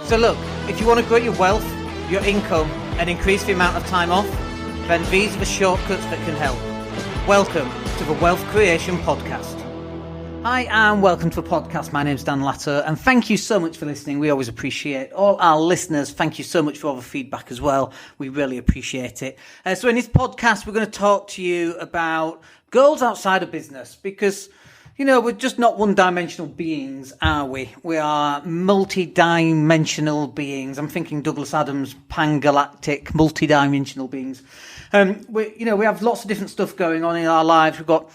So look, if you want to grow your wealth, your income, and increase the amount of time off, then these are the shortcuts that can help. Welcome to the Wealth Creation Podcast. Hi and welcome to the podcast. My name's Dan Latto and thank you so much for listening. We always appreciate all our listeners. Thank you so much for all the feedback as well. We really appreciate it. So in this podcast, we're going to talk to you about goals outside of business because, you know, we're just not one-dimensional beings, are we? We are multi-dimensional beings. I'm thinking Douglas Adams, pan-galactic, multi-dimensional beings. We have lots of different stuff going on in our lives. We've got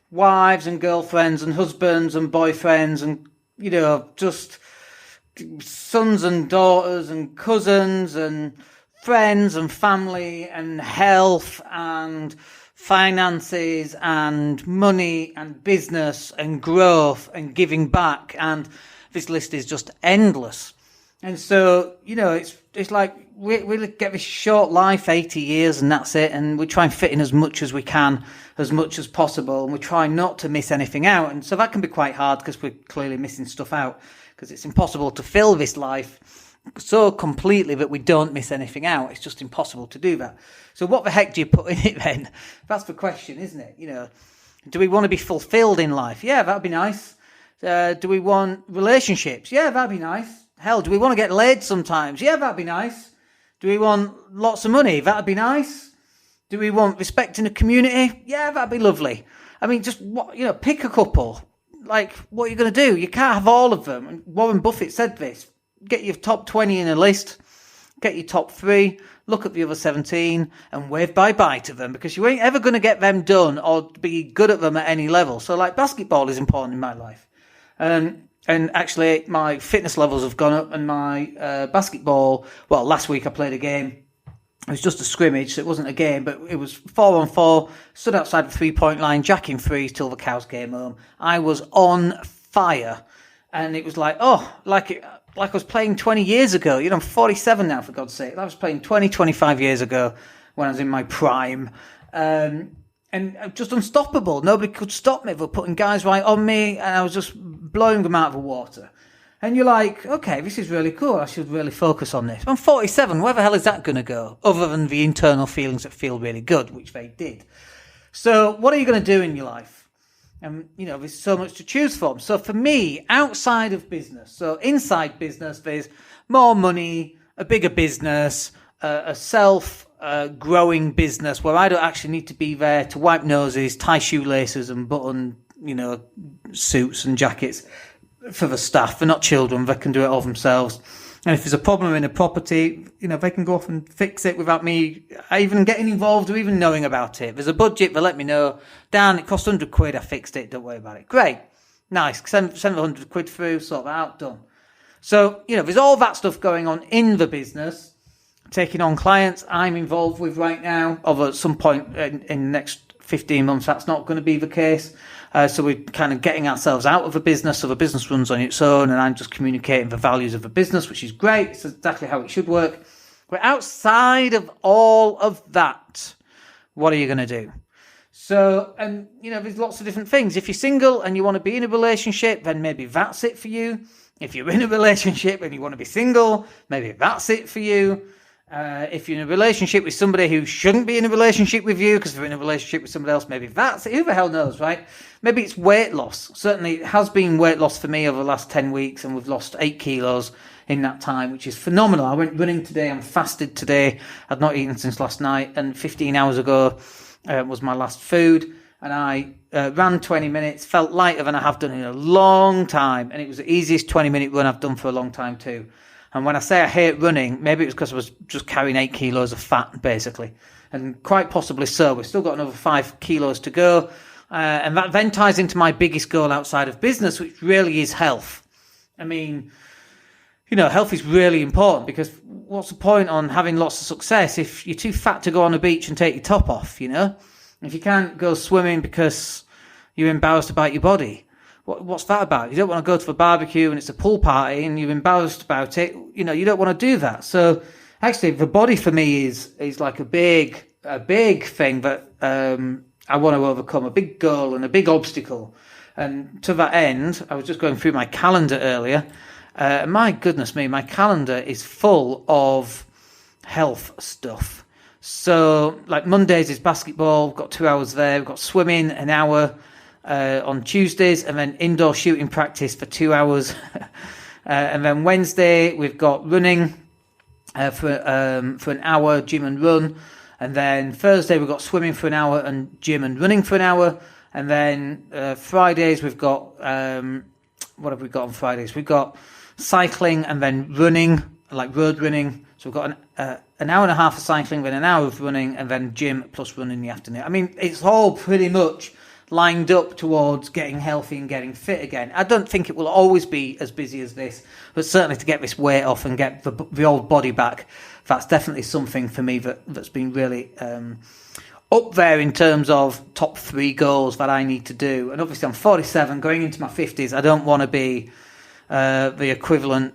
wives and girlfriends and husbands and boyfriends and, you know, just sons and daughters and cousins and friends and family and health and finances and money and business and growth and giving back. And this list is just endless. And so, you know, it's like we get this short life, 80 years, and that's it. And we try and fit in as much as we can, as much as possible. And we try not to miss anything out. And so that can be quite hard because we're clearly missing stuff out because it's impossible to fill this life so completely that we don't miss anything out. It's just impossible to do that. So what the heck do you put in it then? That's the question, isn't it? You know, do we want to be fulfilled in life? Yeah, that'd be nice. Do we want relationships? Yeah, that'd be nice. Hell, do we want to get laid sometimes? Yeah, that'd be nice. Do we want lots of money? That'd be nice. Do we want respect in the community? Yeah, that'd be lovely. I mean, just pick a couple. Like, what are you going to do? You can't have all of them. And Warren Buffett said this. Get your top 20 in a list. Get your top 3. Look at the other 17 and wave bye-bye to them because you ain't ever going to get them done or be good at them at any level. So, like, basketball is important in my life. And actually, my fitness levels have gone up and my basketball, well, last week I played a game. It was just a scrimmage, so it wasn't a game, but it was 4-on-4, stood outside the three-point line, jacking threes till the cows came home. I was on fire. And it was like, like I was playing 20 years ago. You know, I'm 47 now, for God's sake. I was playing 25 years ago when I was in my prime. And just unstoppable. Nobody could stop me. They were putting guys right on me, and I was just blowing them out of the water. And you're like, okay, this is really cool. I should really focus on this. I'm 47. Where the hell is that going to go? Other than the internal feelings that feel really good, which they did. So what are you going to do in your life? And, you know, there's so much to choose from. So for me, outside of business, so inside business, there's more money, a bigger business, a self-growing business where I don't actually need to be there to wipe noses, tie shoelaces and button, you know, suits and jackets for the staff. They're not children. They can do it all themselves. And if there's a problem in a property, you know, they can go off and fix it without me even getting involved or even knowing about it. If there's a budget, they let me know. Dan, it cost £100. I fixed it. Don't worry about it. Great. Nice. Send the £100 through, sort that out. Done. So, you know, there's all that stuff going on in the business. Taking on clients I'm involved with right now. Although at some point in the next 15 months, that's not going to be the case. So we're kind of getting ourselves out of the business, so the business runs on its own, and I'm just communicating the values of the business, which is great. It's exactly how it should work. But outside of all of that, what are you going to do? So, and, you know, there's lots of different things. If you're single and you want to be in a relationship, then maybe that's it for you. If you're in a relationship and you want to be single, maybe that's it for you. If you're in a relationship with somebody who shouldn't be in a relationship with you because they're in a relationship with somebody else, maybe that's it. Who the hell knows, right? Maybe it's weight loss. Certainly it has been weight loss for me over the last 10 weeks and we've lost 8 kilos in that time, which is phenomenal. I went running today. I'm fasted today. I'd not eaten since last night and 15 hours ago was my last food. And I ran 20 minutes, felt lighter than I have done in a long time. And it was the easiest 20-minute run I've done for a long time too. And when I say I hate running, maybe it was because I was just carrying 8 kilos of fat, basically. And quite possibly so. We've still got another 5 kilos to go. And that then ties into my biggest goal outside of business, which really is health. I mean, you know, health is really important because what's the point on having lots of success if you're too fat to go on a beach and take your top off, you know? If you can't go swimming because you're embarrassed about your body. What's that about? You don't want to go to a barbecue and it's a pool party and you're embarrassed about it. You know, you don't want to do that. So actually the body for me is like a big thing that I want to overcome, a big goal and a big obstacle. And to that end, I was just going through my calendar earlier My goodness me, my calendar is full of health stuff. So, like Mondays is basketball, we've got 2 hours there, we've got swimming, an hour on Tuesdays, and then indoor shooting practice for 2 hours. And then Wednesday, we've got running for an hour, gym and run. And then Thursday, we've got swimming for an hour and gym and running for an hour. And then Fridays, we've got, what have we got on Fridays? We've got cycling and then running, like road running. So we've got an hour and a half of cycling, then an hour of running, and then gym plus run in the afternoon. I mean, it's all pretty much lined up towards getting healthy and getting fit again. I don't think it will always be as busy as this, but certainly to get this weight off and get the old body back, that's definitely something for me that's been really up there in terms of top 3 goals that I need to do. And obviously I'm 47, going into my 50s. I don't want to be the equivalent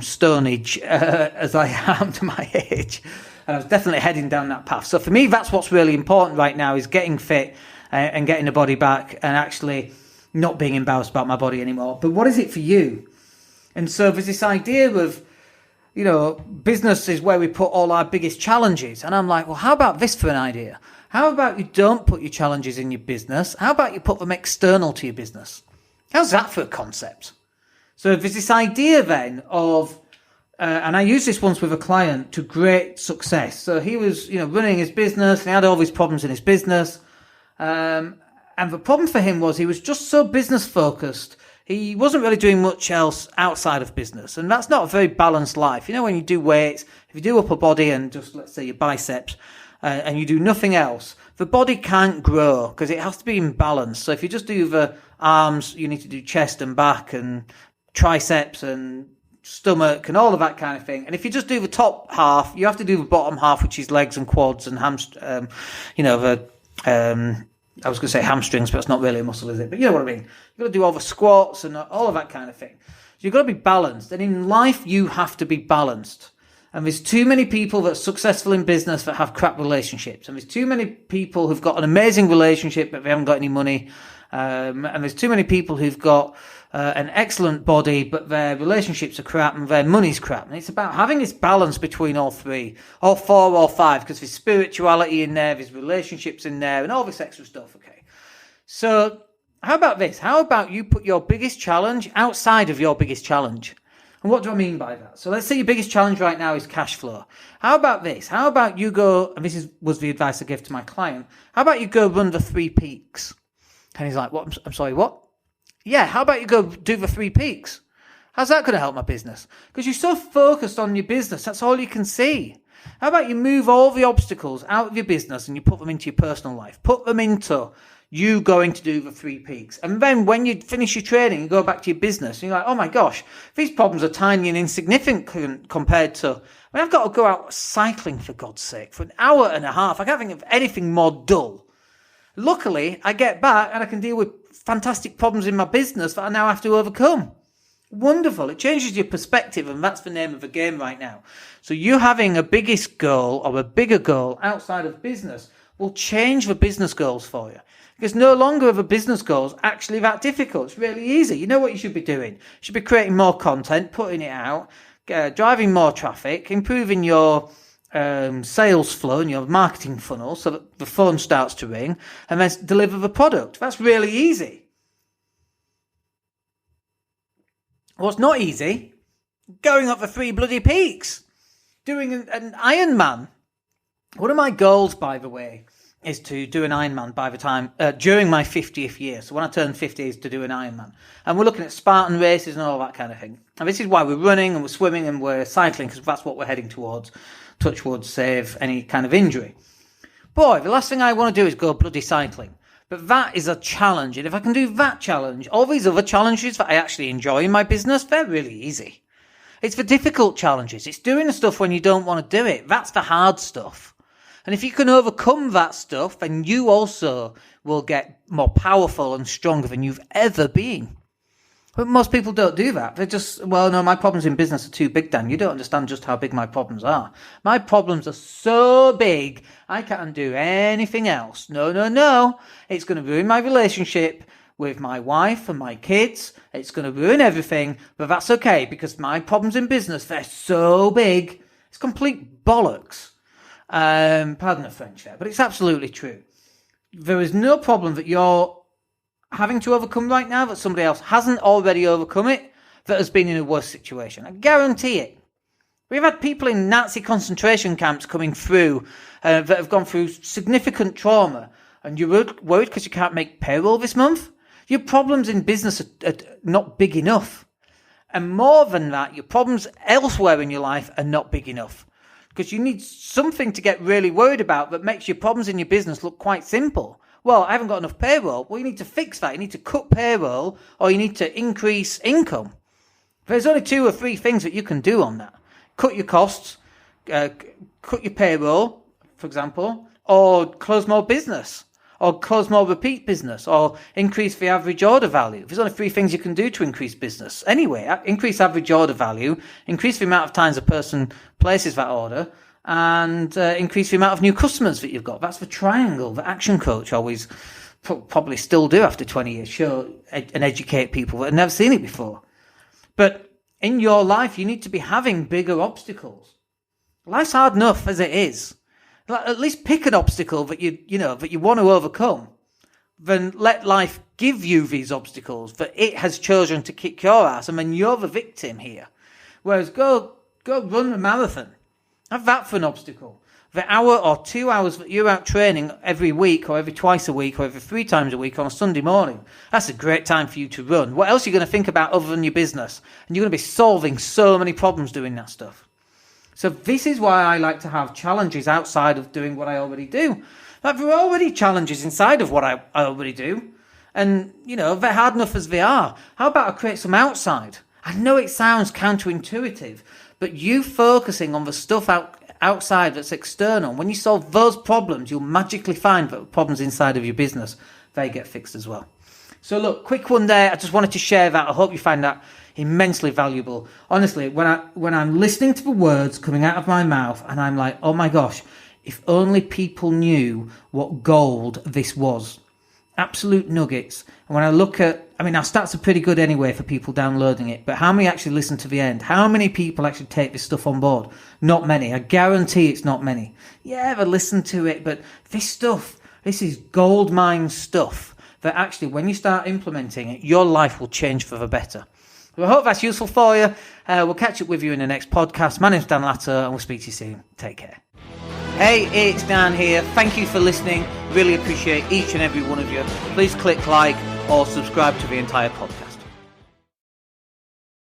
Stone Age as I am to my age. And I was definitely heading down that path. So for me, that's what's really important right now, is getting fit and getting the body back and actually not being embarrassed about my body anymore. But what is it for you? And so there's this idea of, you know, business is where we put all our biggest challenges. And I'm like, well, how about this for an idea? How about you don't put your challenges in your business? How about you put them external to your business? How's that for a concept? So there's this idea then of, and I used this once with a client to great success. So he was, you know, running his business and he had all these problems in his business. And the problem for him was he was just so business focused. He wasn't really doing much else outside of business. And that's not a very balanced life. You know, when you do weights, if you do upper body and just, let's say, your biceps, and you do nothing else, the body can't grow because it has to be in balance. So if you just do the arms, you need to do chest and back and triceps and stomach and all of that kind of thing. And if you just do the top half, you have to do the bottom half, which is legs and quads and I was going to say hamstrings, but it's not really a muscle, is it? But you know what I mean. You've got to do all the squats and all of that kind of thing. So you've got to be balanced. And in life, you have to be balanced. And there's too many people that are successful in business that have crap relationships. And there's too many people who've got an amazing relationship, but they haven't got any money. And there's too many people who've got an excellent body, but their relationships are crap and their money's crap. And it's about having this balance between all 3, all 4, all 5, because there's spirituality in there, there's relationships in there, and all this extra stuff, okay? So how about this? How about you put your biggest challenge outside of your biggest challenge? And what do I mean by that? So let's say your biggest challenge right now is cash flow. How about this? How about you go, and was the advice I gave to my client, how about you go run the 3 peaks? And he's like, what? I'm sorry, what? Yeah, how about you go do the 3 peaks? How's that going to help my business? Because you're so focused on your business, that's all you can see. How about you move all the obstacles out of your business and you put them into your personal life? Put them into you going to do the 3 peaks. And then when you finish your training, you go back to your business and you're like, oh my gosh, these problems are tiny and insignificant compared to, I mean, I've got to go out cycling for God's sake for an hour and a half. I can't think of anything more dull. Luckily, I get back and I can deal with fantastic problems in my business that I now have to overcome. Wonderful. It changes your perspective, and that's the name of the game right now. So you having a biggest goal or a bigger goal outside of business will change the business goals for you. Because no longer are the business goals actually that difficult. It's really easy. You know what you should be doing. You should be creating more content, putting it out, driving more traffic, improving your sales flow and your marketing funnel so that the phone starts to ring, and then deliver the product. That's really easy. What's not easy? Going up the 3 bloody peaks. Doing an Ironman. One of my goals, by the way, is to do an Ironman by the time, during my 50th year. So when I turn 50 is to do an Ironman. And we're looking at Spartan races and all that kind of thing. And this is why we're running and we're swimming and we're cycling, because that's what we're heading towards. Touch wood, save any kind of injury. Boy, the last thing I want to do is go bloody cycling. But that is a challenge. And if I can do that challenge, all these other challenges that I actually enjoy in my business, they're really easy. It's the difficult challenges. It's doing the stuff when you don't want to do it. That's the hard stuff. And if you can overcome that stuff, then you also will get more powerful and stronger than you've ever been. But most people don't do that. They're just, well, no, my problems in business are too big, Dan. You don't understand just how big my problems are. My problems are so big, I can't do anything else. No. It's going to ruin my relationship with my wife and my kids. It's going to ruin everything, but that's okay because my problems in business, they're so big. It's complete bollocks. Pardon the French there, but it's absolutely true. There is no problem that you're having to overcome right now that somebody else hasn't already overcome it, that has been in a worse situation. I guarantee it. We've had people in Nazi concentration camps coming through that have gone through significant trauma, and you're worried because you can't make payroll this month? Your problems in business are not big enough. And more than that, your problems elsewhere in your life are not big enough. Because you need something to get really worried about that makes your problems in your business look quite simple. Well, I haven't got enough payroll. Well, you need to fix that. You need to cut payroll or you need to increase income. There's only 2 or 3 things that you can do on that. Cut your costs, cut your payroll, for example, or close more business, or close more repeat business, or increase the average order value. There's only 3 things you can do to increase business. Anyway, increase average order value, increase the amount of times a person places that order, and increase the amount of new customers that you've got. That's the triangle that Action Coach always probably still do after 20 years, show and educate people that have never seen it before. But in your life, you need to be having bigger obstacles. Life's hard enough as it is. At least pick an obstacle that you want to overcome. Then let life give you these obstacles that it has chosen to kick your ass, and then you're the victim here. Whereas go run a marathon. Have that for an obstacle. The hour or 2 hours that you're out training every week or every twice a week or every 3 times a week on a Sunday morning, that's a great time for you to run. What else are you going to think about other than your business? And you're going to be solving so many problems doing that stuff. So this is why I like to have challenges outside of doing what I already do. Like, there are already challenges inside of what I already do. And, they're hard enough as they are. How about I create some outside? I know it sounds counterintuitive, but you focusing on the stuff outside that's external, when you solve those problems, you'll magically find that the problems inside of your business, they get fixed as well. So look, quick one there. I just wanted to share that. I hope you find that immensely valuable. Honestly, when I'm listening to the words coming out of my mouth and I'm like, oh my gosh, if only people knew what gold this was. Absolute nuggets. And when I look at, our stats are pretty good anyway for people downloading it, but how many actually listen to the end? How many people actually take this stuff on board? Not many. I guarantee it's not many. Yeah, they listen to it, but this is gold mine stuff that actually, when you start implementing it, your life will change for the better. So I hope that's useful for you. We'll catch up with you in the next podcast. My name's Dan Latto, and we'll speak to you soon. Take care. Hey, it's Dan here. Thank you for listening. Really appreciate each and every one of you. Please click like or subscribe to the entire podcast.